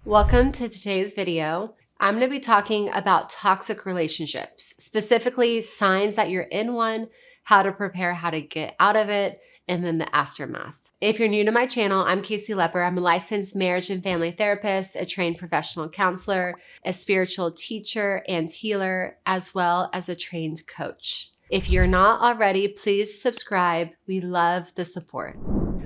Welcome to today's video. I'm going to be talking about toxic relationships, specifically signs that you're in one, how to prepare, how to get out of it, and then the aftermath. If you're new to my channel, I'm Casey Lepper. I'm a licensed marriage and family therapist, a trained professional counselor, a spiritual teacher and healer, as well as a trained coach. If you're not already, please subscribe. We love the support.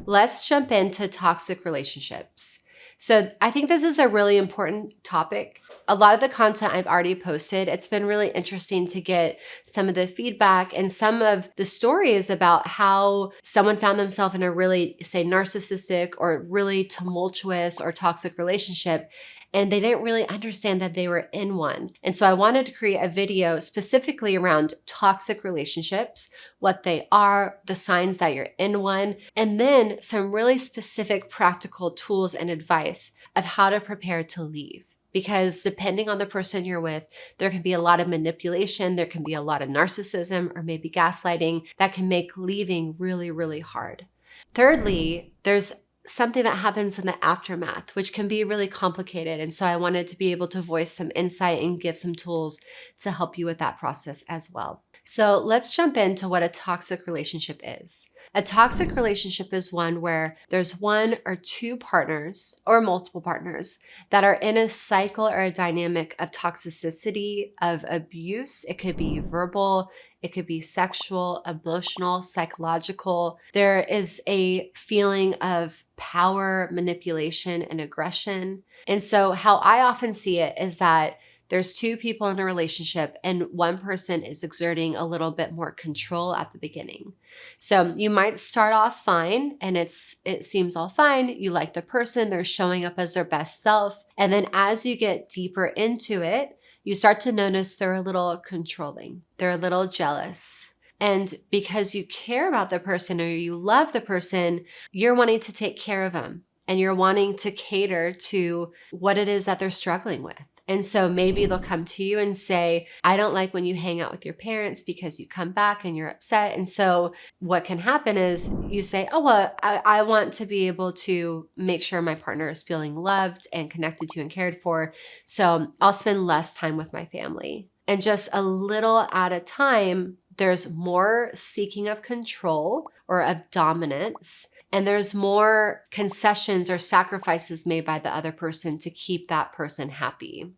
Let's jump into toxic relationships. So I think this is a really important topic. A lot of the content I've already posted, it's been really interesting to get some of the feedback and some of the stories about how someone found themselves in a really, say, narcissistic or really tumultuous or toxic relationship, and they didn't really understand that they were in one. And so I wanted to create a video specifically around toxic relationships, what they are, the signs that you're in one, and then some really specific practical tools and advice of how to prepare to leave. Because depending on the person you're with, there can be a lot of manipulation, there can be a lot of narcissism or maybe gaslighting that can make leaving really, really hard. Thirdly, there's something that happens in the aftermath, which can be really complicated. And so I wanted to be able to voice some insight and give some tools to help you with that process as well. So let's jump into what a toxic relationship is. A toxic relationship is one where there's one or two partners or multiple partners that are in a cycle or a dynamic of toxicity, of abuse. It could be verbal, it could be sexual, emotional, psychological. There is a feeling of power, manipulation, and aggression. And so how I often see it is that there's two people in a relationship and one person is exerting a little bit more control at the beginning. So you might start off fine and it seems all fine. You like the person, they're showing up as their best self. And then as you get deeper into it, you start to notice they're a little controlling. They're a little jealous. And because you care about the person or you love the person, you're wanting to take care of them and you're wanting to cater to what it is that they're struggling with. And so maybe they'll come to you and say, I don't like when you hang out with your parents because you come back and you're upset. And so what can happen is you say, oh, well, I want to be able to make sure my partner is feeling loved and connected to and cared for. So I'll spend less time with my family. And just a little at a time, there's more seeking of control or of dominance. And there's more concessions or sacrifices made by the other person to keep that person happy.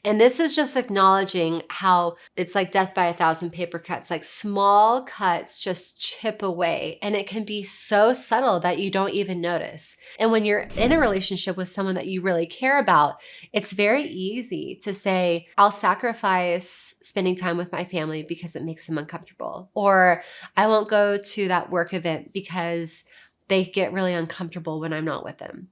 And this is just acknowledging how it's like death by 1,000 paper cuts, like small cuts just chip away. And it can be so subtle that you don't even notice. And when you're in a relationship with someone that you really care about, it's very easy to say, I'll sacrifice spending time with my family because it makes them uncomfortable. Or I won't go to that work event because they get really uncomfortable when I'm not with them.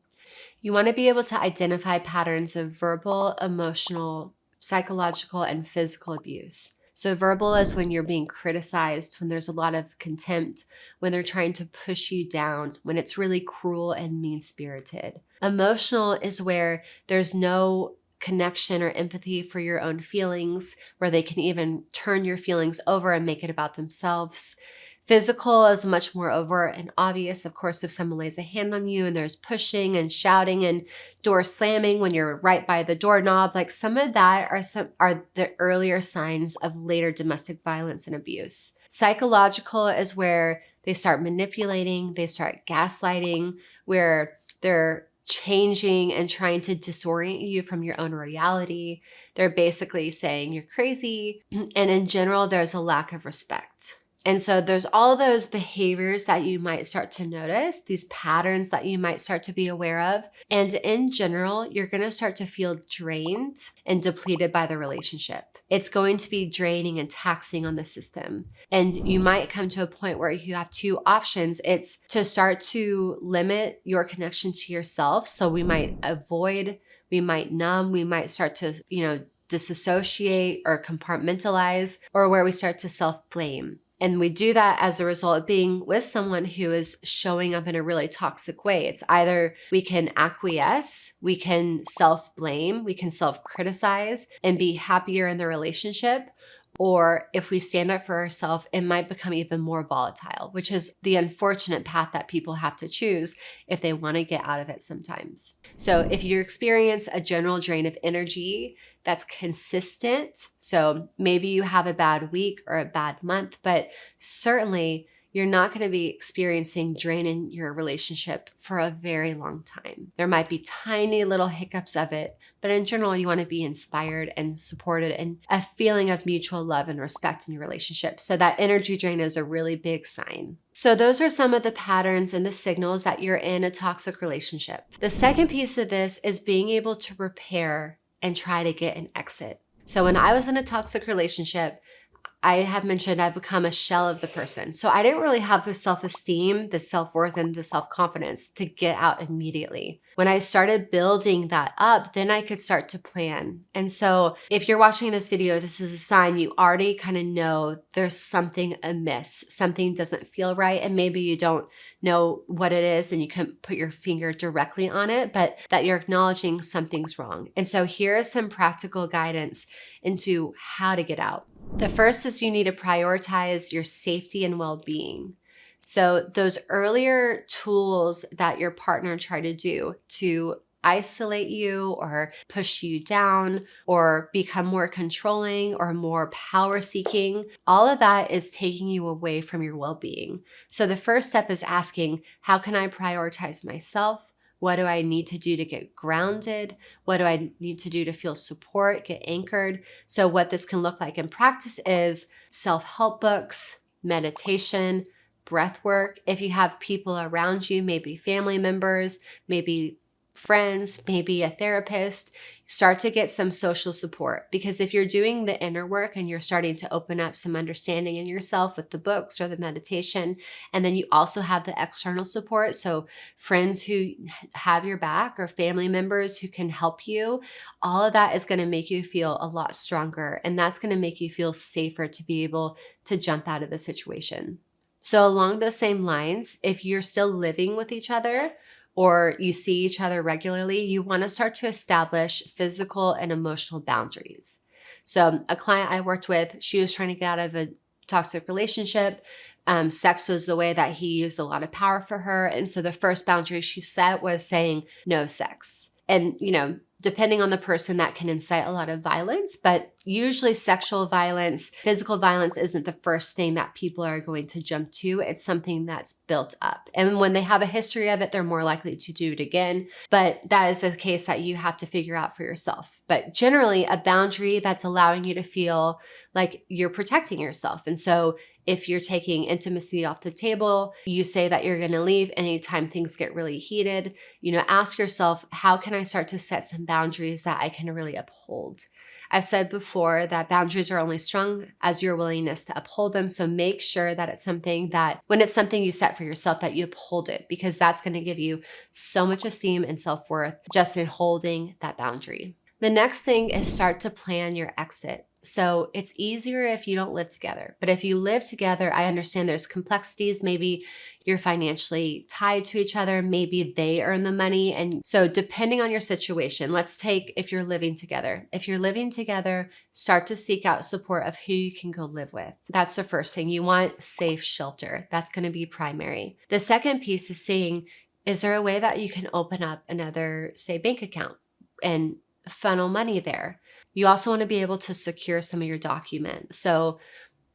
You want to be able to identify patterns of verbal, emotional, psychological, and physical abuse. So verbal is when you're being criticized, when there's a lot of contempt, when they're trying to push you down, when it's really cruel and mean-spirited. Emotional is where there's no connection or empathy for your own feelings, where they can even turn your feelings over and make it about themselves. Physical is much more overt and obvious. Of course, if someone lays a hand on you and there's pushing and shouting and door slamming when you're right by the doorknob, like some of that are the earlier signs of later domestic violence and abuse. Psychological is where they start manipulating, they start gaslighting, where they're changing and trying to disorient you from your own reality. They're basically saying you're crazy. And in general, there's a lack of respect. And so there's all those behaviors that you might start to notice, these patterns that you might start to be aware of. And in general, you're going to start to feel drained and depleted by the relationship. It's going to be draining and taxing on the system. And you might come to a point where you have two options. It's to start to limit your connection to yourself. So we might avoid, we might numb, we might start to, disassociate or compartmentalize, or where we start to self-blame. And we do that as a result of being with someone who is showing up in a really toxic way. It's either we can acquiesce, we can self-blame, we can self-criticize and be happier in the relationship, Or if we stand up for ourselves, it might become even more volatile, which is the unfortunate path that people have to choose if they want to get out of it sometimes. So if you experience a general drain of energy that's consistent, so maybe you have a bad week or a bad month, but certainly you're not going to be experiencing drain in your relationship for a very long time. There might be tiny little hiccups of it, but in general, you want to be inspired and supported and a feeling of mutual love and respect in your relationship. So that energy drain is a really big sign. So those are some of the patterns and the signals that you're in a toxic relationship. The second piece of this is being able to repair and try to get an exit. So when I was in a toxic relationship, I have mentioned I've become a shell of the person. So I didn't really have the self-esteem, the self-worth, and the self-confidence to get out immediately. When I started building that up, then I could start to plan. And so if you're watching this video, this is a sign you already kind of know there's something amiss. Something doesn't feel right. And maybe you don't know what it is and you can't put your finger directly on it, but that you're acknowledging something's wrong. And so here is some practical guidance into how to get out. The first is you need to prioritize your safety and well-being. So those earlier tools that your partner tried to do to isolate you or push you down or become more controlling or more power seeking, all of that is taking you away from your well-being. So the first step is asking, how can I prioritize myself? What do I need to do to get grounded? What do I need to do to feel support, get anchored? So what this can look like in practice is self-help books, meditation, breath work. If you have people around you, maybe family members, maybe friends, maybe a therapist, start to get some social support. Because if you're doing the inner work and you're starting to open up some understanding in yourself with the books or the meditation, and then you also have the external support, so friends who have your back or family members who can help you, all of that is going to make you feel a lot stronger. And that's going to make you feel safer to be able to jump out of the situation. So along those same lines, if you're still living with each other, or you see each other regularly, you want to start to establish physical and emotional boundaries. So a client I worked with, she was trying to get out of a toxic relationship. Sex was the way that he used a lot of power for her. And so the first boundary she set was saying no sex. And, depending on the person, that can incite a lot of violence, but usually sexual violence, physical violence isn't the first thing that people are going to jump to. It's something that's built up. And when they have a history of it, they're more likely to do it again. But that is a case that you have to figure out for yourself. But generally, a boundary that's allowing you to feel like you're protecting yourself. And so if you're taking intimacy off the table, you say that you're going to leave anytime things get really heated, ask yourself, how can I start to set some boundaries that I can really uphold? I've said before that boundaries are only strong as your willingness to uphold them. So make sure that it's something that when it's something you set for yourself, that you uphold it, because that's going to give you so much esteem and self-worth just in holding that boundary. The next thing is start to plan your exit. So it's easier if you don't live together. But if you live together, I understand there's complexities. Maybe you're financially tied to each other. Maybe they earn the money. And so depending on your situation, let's take if you're living together. If you're living together, start to seek out support of who you can go live with. That's the first thing. You want safe shelter. That's going to be primary. The second piece is seeing, is there a way that you can open up another, say, bank account and funnel money there? You also want to be able to secure some of your documents. So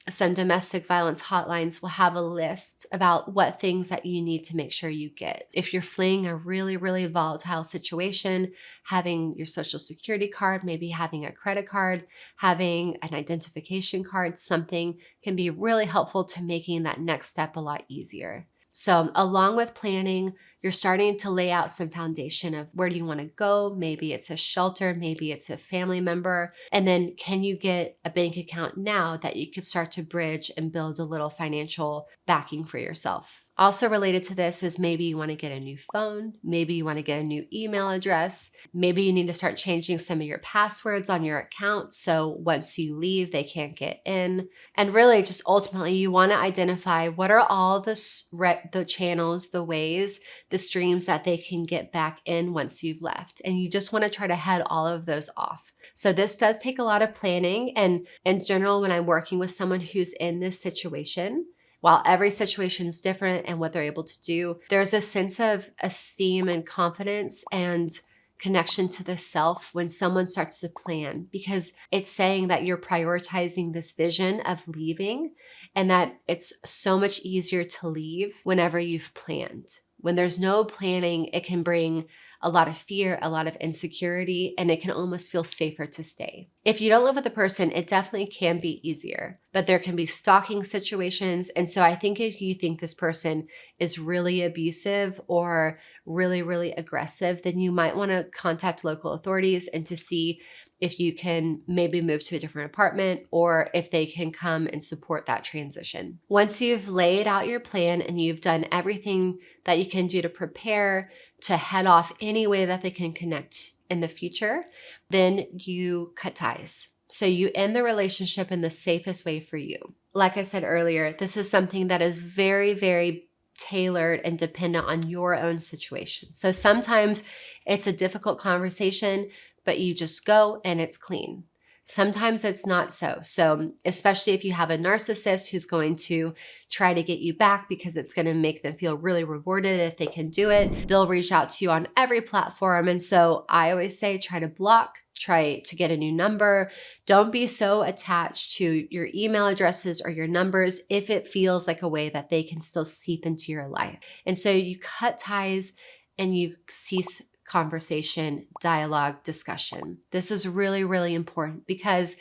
some domestic violence hotlines will have a list about what things that you need to make sure you get. If you're fleeing a really, really volatile situation, having your social security card, maybe having a credit card, having an identification card, something can be really helpful to making that next step a lot easier. So along with planning, you're starting to lay out some foundation of where do you want to go? Maybe it's a shelter, maybe it's a family member. And then can you get a bank account now that you could start to bridge and build a little financial backing for yourself? Also related to this is maybe you want to get a new phone, maybe you want to get a new email address, maybe you need to start changing some of your passwords on your account so once you leave, they can't get in. And really just ultimately you want to identify what are all the channels, the ways, the streams that they can get back in once you've left. And you just want to try to head all of those off. So this does take a lot of planning. And in general, when I'm working with someone who's in this situation, while every situation is different and what they're able to do, there's a sense of esteem and confidence and connection to the self when someone starts to plan, because it's saying that you're prioritizing this vision of leaving and that it's so much easier to leave whenever you've planned. When there's no planning, it can bring a lot of fear, a lot of insecurity, and it can almost feel safer to stay. If you don't live with a person, it definitely can be easier, but there can be stalking situations. And so I think if you think this person is really abusive or really, really aggressive, then you might want to contact local authorities and to see if you can maybe move to a different apartment or if they can come and support that transition. Once you've laid out your plan and you've done everything that you can do to prepare to head off any way that they can connect in the future, then you cut ties. So you end the relationship in the safest way for you. Like I said earlier, this is something that is very, very tailored and dependent on your own situation. So sometimes it's a difficult conversation, but you just go and it's clean. Sometimes it's not so. So especially if you have a narcissist who's going to try to get you back because it's going to make them feel really rewarded if they can do it, they'll reach out to you on every platform. And so I always say, try to block, try to get a new number. Don't be so attached to your email addresses or your numbers if it feels like a way that they can still seep into your life. And so you cut ties and you cease conversation, dialogue, discussion. This is really, really important because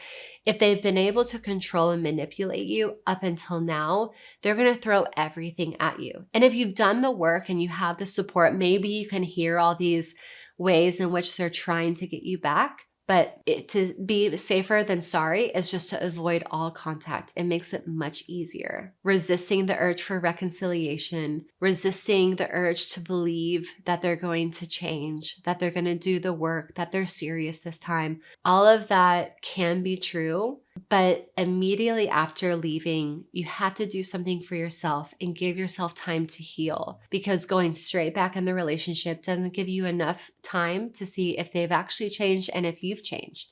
if they've been able to control and manipulate you up until now, they're going to throw everything at you. And if you've done the work and you have the support, maybe you can hear all these ways in which they're trying to get you back. But to be safer than sorry is just to avoid all contact. It makes it much easier. Resisting the urge for reconciliation, resisting the urge to believe that they're going to change, that they're going to do the work, that they're serious this time. All of that can be true. But immediately after leaving, you have to do something for yourself and give yourself time to heal, because going straight back in the relationship doesn't give you enough time to see if they've actually changed and if you've changed.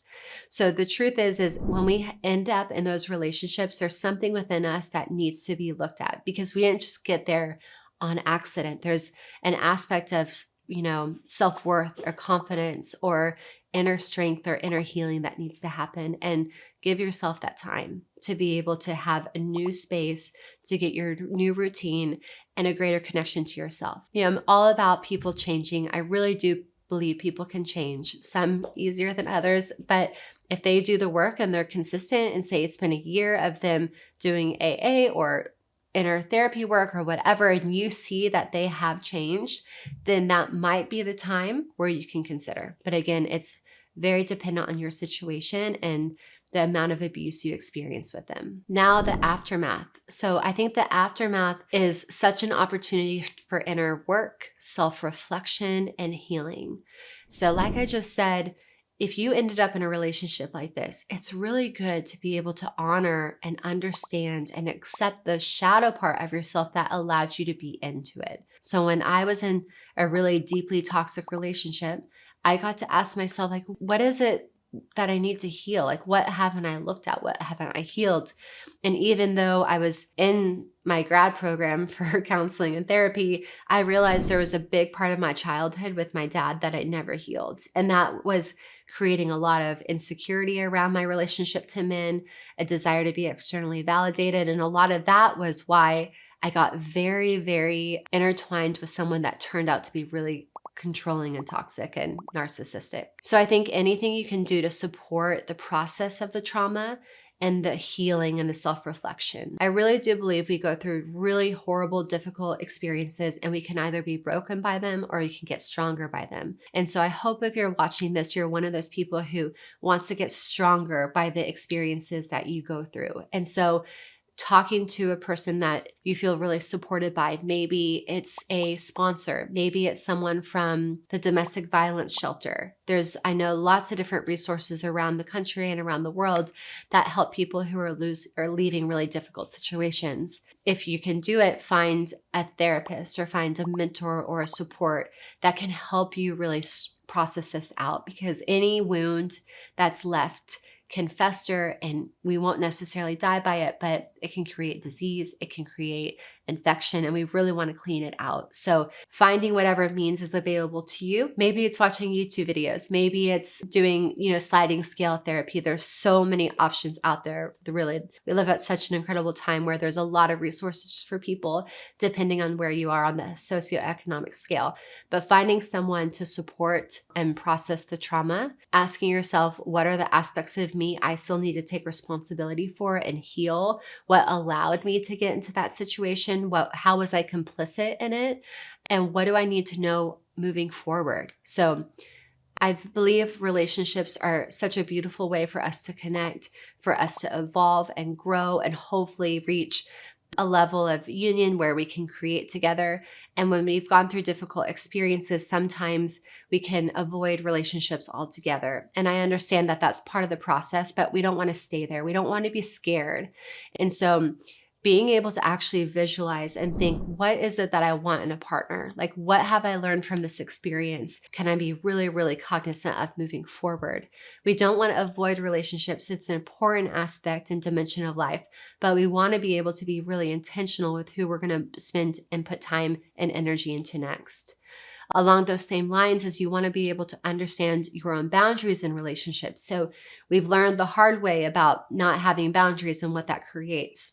So the truth is when we end up in those relationships, there's something within us that needs to be looked at, because we didn't just get there on accident. There's an aspect of, self-worth or confidence or inner strength or inner healing that needs to happen. And give yourself that time to be able to have a new space, to get your new routine and a greater connection to yourself. I'm all about people changing. I really do believe people can change, some easier than others, but if they do the work and they're consistent and say it's been a year of them doing AA or inner therapy work or whatever, and you see that they have changed, then that might be the time where you can consider. But again, it's very dependent on your situation and the amount of abuse you experience with them. Now, the aftermath. So I think the aftermath is such an opportunity for inner work, self-reflection, and healing. So like I just said, if you ended up in a relationship like this, it's really good to be able to honor and understand and accept the shadow part of yourself that allowed you to be into it. So when I was in a really deeply toxic relationship, I got to ask myself, what is it that I need to heal? What haven't I looked at? What haven't I healed? And even though I was in my grad program for counseling and therapy, I realized there was a big part of my childhood with my dad that I never healed. And that was creating a lot of insecurity around my relationship to men, a desire to be externally validated. And a lot of that was why I got very, very intertwined with someone that turned out to be really controlling and toxic and narcissistic. So I think anything you can do to support the process of the trauma and the healing and the self-reflection. I really do believe we go through really horrible, difficult experiences and we can either be broken by them or you can get stronger by them. And so I hope if you're watching this, you're one of those people who wants to get stronger by the experiences that you go through. And so talking to a person that you feel really supported by. Maybe it's a sponsor. Maybe it's someone from the domestic violence shelter. I know lots of different resources around the country and around the world that help people who are leaving really difficult situations. If you can do it, find a therapist or find a mentor or a support that can help you really process this out, because any wound that's left can fester, and we won't necessarily die by it, but it can create disease, it can create infection, and we really want to clean it out. So finding whatever means is available to you. Maybe it's watching YouTube videos. Maybe it's doing, sliding scale therapy. There's so many options out there. Really, we live at such an incredible time where there's a lot of resources for people, depending on where you are on the socioeconomic scale. But finding someone to support and process the trauma, asking yourself, what are the aspects of me I still need to take responsibility for and heal? What allowed me to get into that situation? How was I complicit in it? And what do I need to know moving forward? So I believe relationships are such a beautiful way for us to connect, for us to evolve and grow, and hopefully reach a level of union where we can create together. And when we've gone through difficult experiences, sometimes we can avoid relationships altogether. And I understand that that's part of the process, but we don't want to stay there. We don't want to be scared. And so being able to actually visualize and think, what is it that I want in a partner? Like, what have I learned from this experience? Can I be really, really cognizant of moving forward? We don't want to avoid relationships. It's an important aspect and dimension of life, but we want to be able to be really intentional with who we're going to spend and put time and energy into next. Along those same lines is you want to be able to understand your own boundaries in relationships. So we've learned the hard way about not having boundaries and what that creates.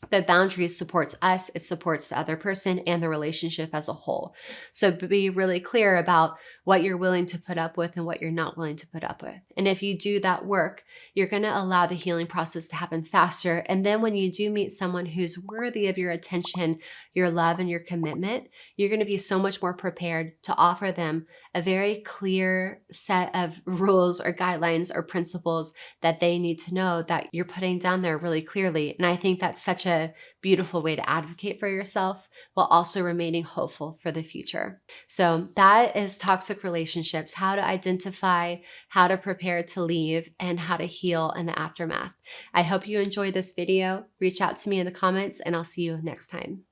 But boundaries supports us, it supports the other person and the relationship as a whole. So be really clear about what you're willing to put up with and what you're not willing to put up with. And if you do that work, you're going to allow the healing process to happen faster. And then when you do meet someone who's worthy of your attention, your love, and your commitment, you're going to be so much more prepared to offer them a very clear set of rules or guidelines or principles that they need to know that you're putting down there really clearly. And I think that's such a beautiful way to advocate for yourself while also remaining hopeful for the future. So that is toxic relationships, how to identify, how to prepare to leave, and how to heal in the aftermath. I hope you enjoyed this video. Reach out to me in the comments, and I'll see you next time.